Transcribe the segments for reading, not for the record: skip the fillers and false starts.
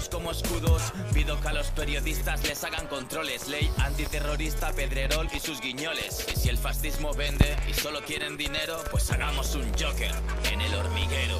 Unidos como escudos. Pido que a los periodistas les hagan controles. Ley antiterrorista, Pedrerol y sus guiñoles. Y si el fascismo vende y solo quieren dinero, pues hagamos un Joker en el hormiguero.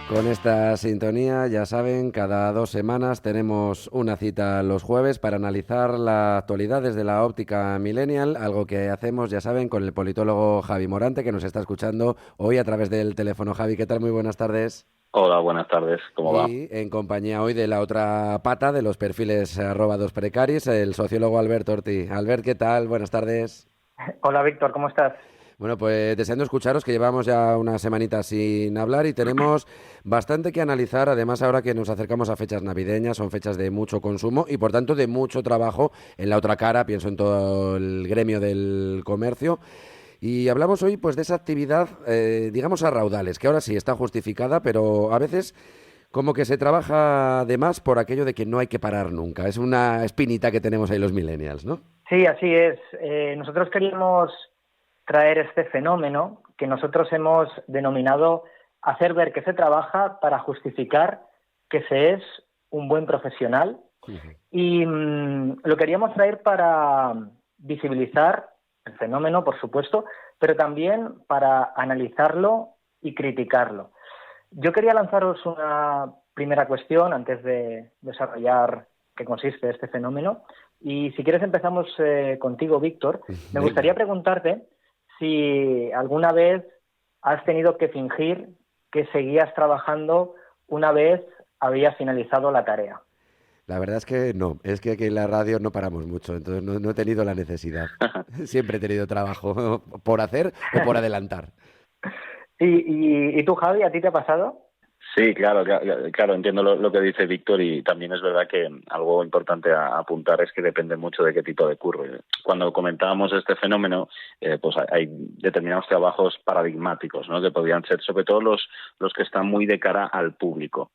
Con esta sintonía, ya saben, cada 2 semanas tenemos una cita los jueves para analizar la actualidad desde la óptica millennial, algo que hacemos, ya saben, con el politólogo Javi Morante, que nos está escuchando hoy a través del teléfono. Javi, ¿qué tal? Muy buenas tardes. Hola, buenas tardes, ¿cómo va? Y en compañía hoy de la otra pata de los perfiles @2precaris, el sociólogo Albert Orti. Albert, ¿qué tal? Buenas tardes. Hola, Víctor, ¿cómo estás? Bueno, pues deseando escucharos, que llevamos ya unas semanitas sin hablar y tenemos bastante que analizar. Además, ahora que nos acercamos a fechas navideñas, son fechas de mucho consumo y por tanto de mucho trabajo en la otra cara, pienso en todo el gremio del comercio. Y hablamos hoy pues de esa actividad, digamos, a raudales, que ahora sí está justificada, pero a veces como que se trabaja de más por aquello de que no hay que parar nunca. Es una espinita que tenemos ahí los millennials, ¿no? Sí, así es. Nosotros queríamos traer este fenómeno que nosotros hemos denominado hacer ver que se trabaja para justificar que se es un buen profesional. Y lo queríamos traer para visibilizar el fenómeno, por supuesto, pero también para analizarlo y criticarlo. Yo quería lanzaros una primera cuestión antes de desarrollar qué consiste este fenómeno. Y si quieres empezamos contigo, Víctor. Me gustaría preguntarte si alguna vez has tenido que fingir que seguías trabajando una vez habías finalizado la tarea. La verdad es que no, es que aquí en la radio no paramos mucho, entonces no he tenido la necesidad. Siempre he tenido trabajo por hacer o por adelantar. ¿Y tú, Javi, a ti te ha pasado? Sí, claro, entiendo lo que dice Víctor y también es verdad que algo importante a apuntar es que depende mucho de qué tipo de curro. Cuando comentábamos este fenómeno, pues hay determinados trabajos paradigmáticos, ¿no? Que podrían ser sobre todo los que están muy de cara al público.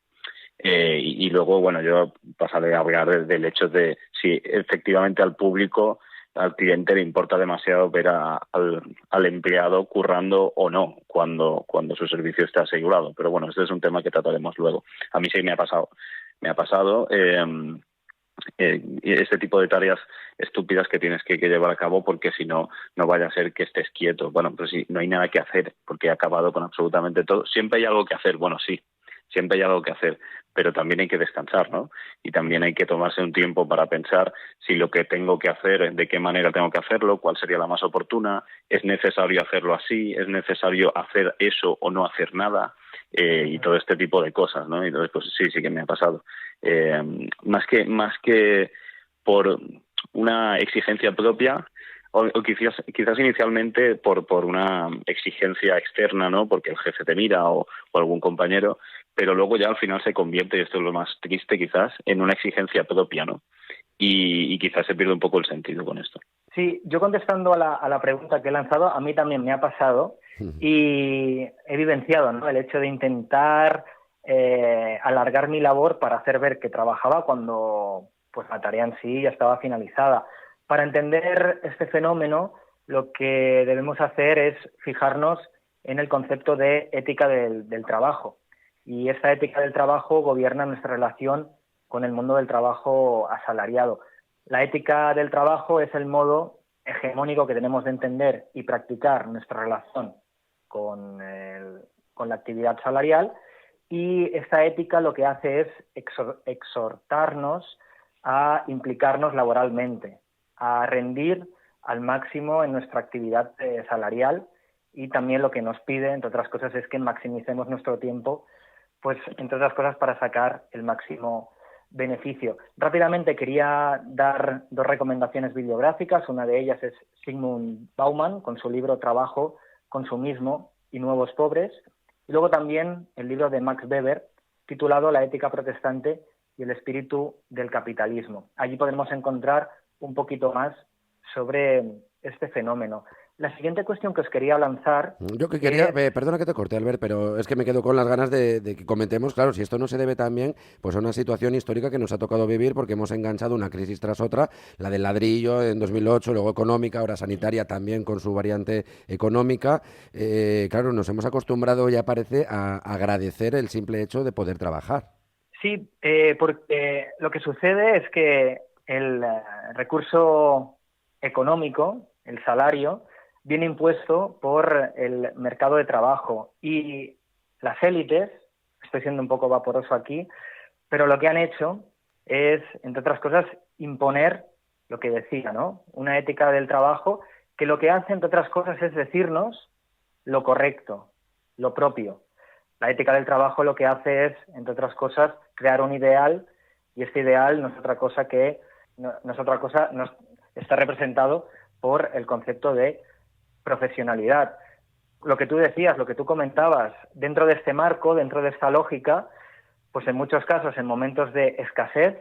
Y luego, bueno, yo pasaré a hablar del hecho de si efectivamente al público, al cliente le importa demasiado ver al empleado currando o no cuando su servicio está asegurado. Pero bueno, este es un tema que trataremos luego. A mí sí me ha pasado este tipo de tareas estúpidas que tienes que llevar a cabo porque si no, no vaya a ser que estés quieto. Bueno, pues sí, no hay nada que hacer porque he acabado con absolutamente todo. Siempre hay algo que hacer, bueno, sí. Siempre hay algo que hacer, pero también hay que descansar, ¿no? Y también hay que tomarse un tiempo para pensar si lo que tengo que hacer, de qué manera tengo que hacerlo, cuál sería la más oportuna, es necesario hacerlo así, es necesario hacer eso o no hacer nada, y todo este tipo de cosas, ¿no? Y entonces, pues sí que me ha pasado. Más que por una exigencia propia, o quizás inicialmente por una exigencia externa, ¿no? Porque el jefe te mira o algún compañero, pero luego ya al final se convierte, y esto es lo más triste quizás, en una exigencia propia, ¿no? Y quizás se pierde un poco el sentido con esto. Sí, yo contestando a la pregunta que he lanzado, a mí también me ha pasado y he vivenciado, ¿no? El hecho de intentar alargar mi labor para hacer ver que trabajaba cuando pues la tarea en sí ya estaba finalizada. Para entender este fenómeno, lo que debemos hacer es fijarnos en el concepto de ética del trabajo. Y esta ética del trabajo gobierna nuestra relación con el mundo del trabajo asalariado. La ética del trabajo es el modo hegemónico que tenemos de entender y practicar nuestra relación con la actividad salarial, y esta ética lo que hace es exhortarnos a implicarnos laboralmente, a rendir al máximo en nuestra actividad salarial, y también lo que nos pide, entre otras cosas, es que maximicemos nuestro tiempo, pues entre otras cosas para sacar el máximo beneficio. Rápidamente quería dar 2 recomendaciones bibliográficas. Una de ellas es Zygmunt Bauman con su libro Trabajo, Consumismo y Nuevos Pobres, y luego también el libro de Max Weber titulado La ética protestante y el espíritu del capitalismo. Allí podremos encontrar un poquito más sobre este fenómeno. la siguiente cuestión que os quería lanzar... Yo que quería, perdona que te corte, Albert, pero es que me quedo con las ganas de que comentemos, claro, si esto no se debe también pues a una situación histórica que nos ha tocado vivir porque hemos enganchado una crisis tras otra, la del ladrillo en 2008, luego económica, ahora sanitaria también con su variante económica. Claro, nos hemos acostumbrado, ya parece, a agradecer el simple hecho de poder trabajar. Sí, porque lo que sucede es que el recurso económico, el salario, viene impuesto por el mercado de trabajo y las élites, estoy siendo un poco vaporoso aquí, pero lo que han hecho es, entre otras cosas, imponer lo que decía, ¿no? Una ética del trabajo que lo que hace, entre otras cosas, es decirnos lo correcto, lo propio. La ética del trabajo lo que hace es, entre otras cosas, crear un ideal, y este ideal no es otra cosa no está representado por el concepto de profesionalidad. Lo que tú decías, lo que tú comentabas, dentro de este marco, dentro de esta lógica, pues en muchos casos, en momentos de escasez,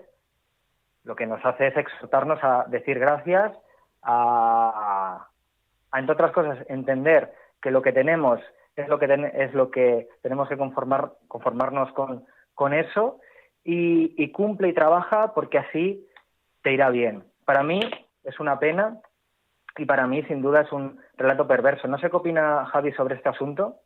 lo que nos hace es exhortarnos a decir gracias, entre otras cosas, entender que lo que tenemos es lo que tenemos que conformarnos con eso, y cumple y trabaja porque así te irá bien. Para mí es una pena y para mí sin duda es un relato perverso. No sé qué opina Javi sobre este asunto.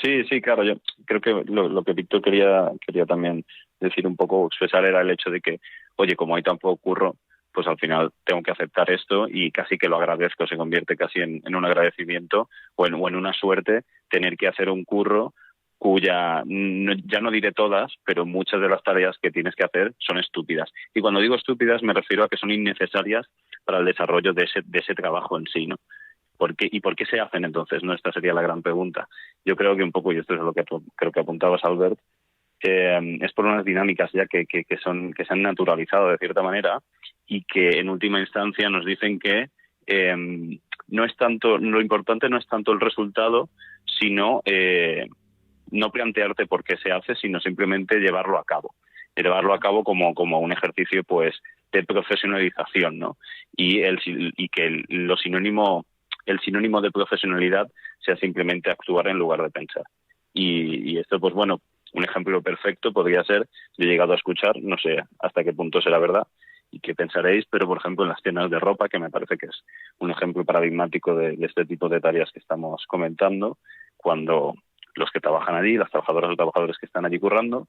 Sí, claro, yo creo que lo que Víctor quería también decir un poco, expresar, era el hecho de que, oye, como hay tan poco curro, pues al final tengo que aceptar esto y casi que lo agradezco, se convierte casi en un agradecimiento o en una suerte tener que hacer un curro cuya, ya no diré todas, pero muchas de las tareas que tienes que hacer son estúpidas. Y cuando digo estúpidas me refiero a que son innecesarias para el desarrollo de ese trabajo en sí, ¿no? ¿Y por qué se hacen entonces? ¿No? Esta sería la gran pregunta. Yo creo que un poco, y esto es lo que creo que apuntabas, Albert, es por unas dinámicas ya que se han naturalizado de cierta manera y que en última instancia nos dicen que no es tanto, lo importante no es tanto el resultado, sino no plantearte por qué se hace, sino simplemente llevarlo a cabo. Llevarlo a cabo como un ejercicio pues de profesionalización, ¿no? Y que el sinónimo de profesionalidad sea simplemente actuar en lugar de pensar. Y esto, pues bueno, un ejemplo perfecto podría ser, yo he llegado a escuchar, no sé hasta qué punto será verdad y qué pensaréis, pero por ejemplo en las tiendas de ropa, que me parece que es un ejemplo paradigmático de este tipo de tareas que estamos comentando, cuando los que trabajan allí, las trabajadoras o trabajadores que están allí currando,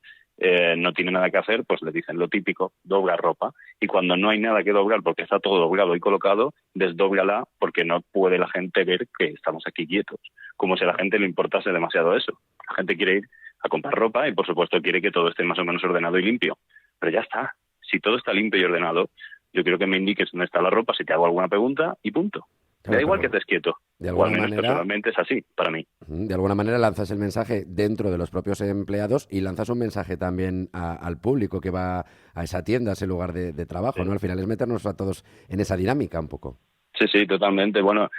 no tienen nada que hacer, pues les dicen lo típico, dobla ropa. Y cuando no hay nada que doblar porque está todo doblado y colocado, desdóblala porque no puede la gente ver que estamos aquí quietos. Como si a la gente le importase demasiado eso. La gente quiere ir a comprar ropa y por supuesto quiere que todo esté más o menos ordenado y limpio. Pero ya está. Si todo está limpio y ordenado, yo quiero que me indiques dónde está la ropa, si te hago alguna pregunta y punto. Claro, da igual que estés quieto. De O al alguna menos manera, personalmente es así, para mí. de alguna manera lanzas el mensaje dentro de los propios empleados y lanzas un mensaje también al público que va a esa tienda, a ese lugar de trabajo, Sí. ¿no? Al final es meternos a todos en esa dinámica un poco. Sí, totalmente. Bueno,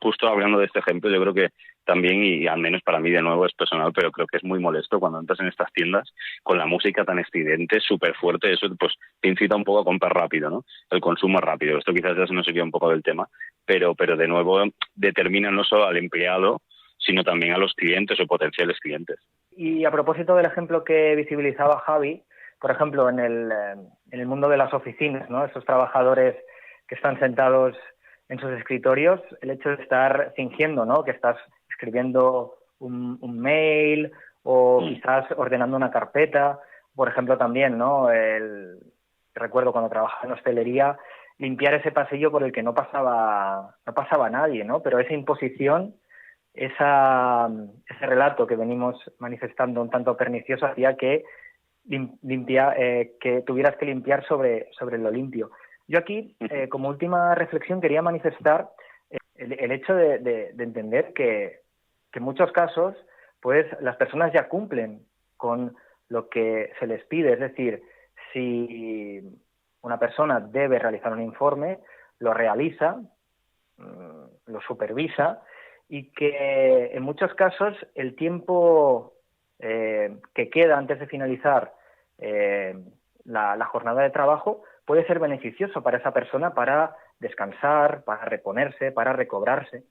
justo hablando de este ejemplo, yo creo que también, y al menos para mí de nuevo es personal, pero creo que es muy molesto cuando entras en estas tiendas con la música tan estridente, súper fuerte, eso pues te incita un poco a comprar rápido, ¿no? El consumo rápido. Esto quizás ya se nos sería un poco del tema, pero de nuevo determina no solo al empleado, sino también a los clientes o potenciales clientes. Y a propósito del ejemplo que visibilizaba Javi, por ejemplo, en el mundo de las oficinas, ¿no? Esos trabajadores que están sentados en sus escritorios, el hecho de estar fingiendo, ¿no? Que estás escribiendo un mail o quizás ordenando una carpeta. Por ejemplo, también, ¿no? Recuerdo cuando trabajaba en hostelería, limpiar ese pasillo por el que no pasaba nadie, ¿no? Pero esa imposición, ese relato que venimos manifestando un tanto pernicioso hacía que que tuvieras que limpiar sobre lo limpio. Yo aquí, como última reflexión, quería manifestar el hecho de entender que en muchos casos, pues las personas ya cumplen con lo que se les pide. Es decir, si una persona debe realizar un informe, lo realiza, lo supervisa, y que en muchos casos el tiempo que queda antes de finalizar la jornada de trabajo puede ser beneficioso para esa persona para descansar, para reponerse, para recobrarse.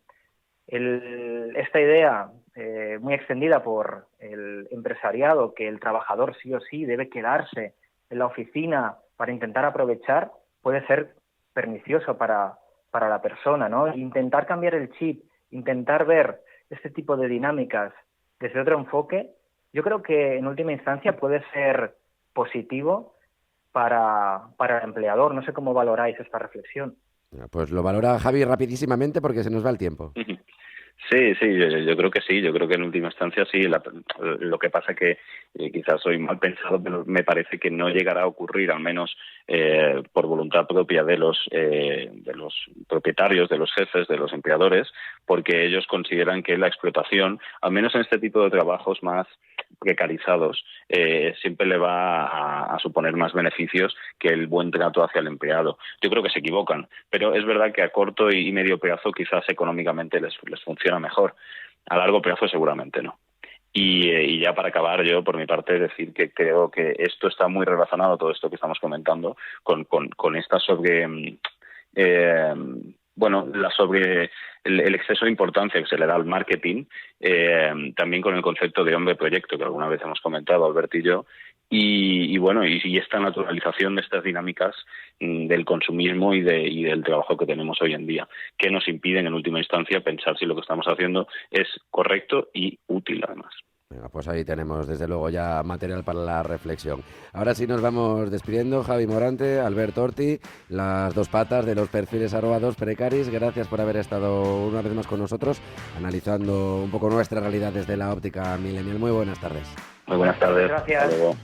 esta idea muy extendida por el empresariado, que el trabajador sí o sí debe quedarse en la oficina para intentar aprovechar, puede ser pernicioso para la persona, ¿no? Intentar cambiar el chip, intentar ver este tipo de dinámicas desde otro enfoque, yo creo que en última instancia puede ser positivo para el empleador. No sé cómo valoráis esta reflexión. Pues lo valora Javi rapidísimamente porque se nos va el tiempo. Sí, yo creo que sí, yo creo que en última instancia sí. Lo que pasa que quizás soy mal pensado, pero me parece que no llegará a ocurrir, al menos por voluntad propia de los propietarios, de los jefes, de los empleadores, porque ellos consideran que la explotación, al menos en este tipo de trabajos más precarizados, siempre le va a suponer más beneficios que el buen trato hacia el empleado. Yo creo que se equivocan, pero es verdad que a corto y medio plazo quizás económicamente les funciona mejor. A largo plazo seguramente no. Y ya para acabar, yo por mi parte decir que creo que esto está muy relacionado, todo esto que estamos comentando, con esta sobre sobre el exceso de importancia que se le da al marketing, también con el concepto de hombre proyecto que alguna vez hemos comentado Albert y yo, y esta naturalización de estas dinámicas del consumismo y del trabajo que tenemos hoy en día, que nos impiden en última instancia pensar si lo que estamos haciendo es correcto y útil además. Venga, pues ahí tenemos desde luego ya material para la reflexión. Ahora sí nos vamos despidiendo. Javi Morante, Albert Orti, las dos patas de los perfiles @2precaris. Gracias por haber estado una vez más con nosotros analizando un poco nuestra realidad desde la óptica millennial. Muy buenas tardes. Muy buenas tardes. Gracias. Hasta luego.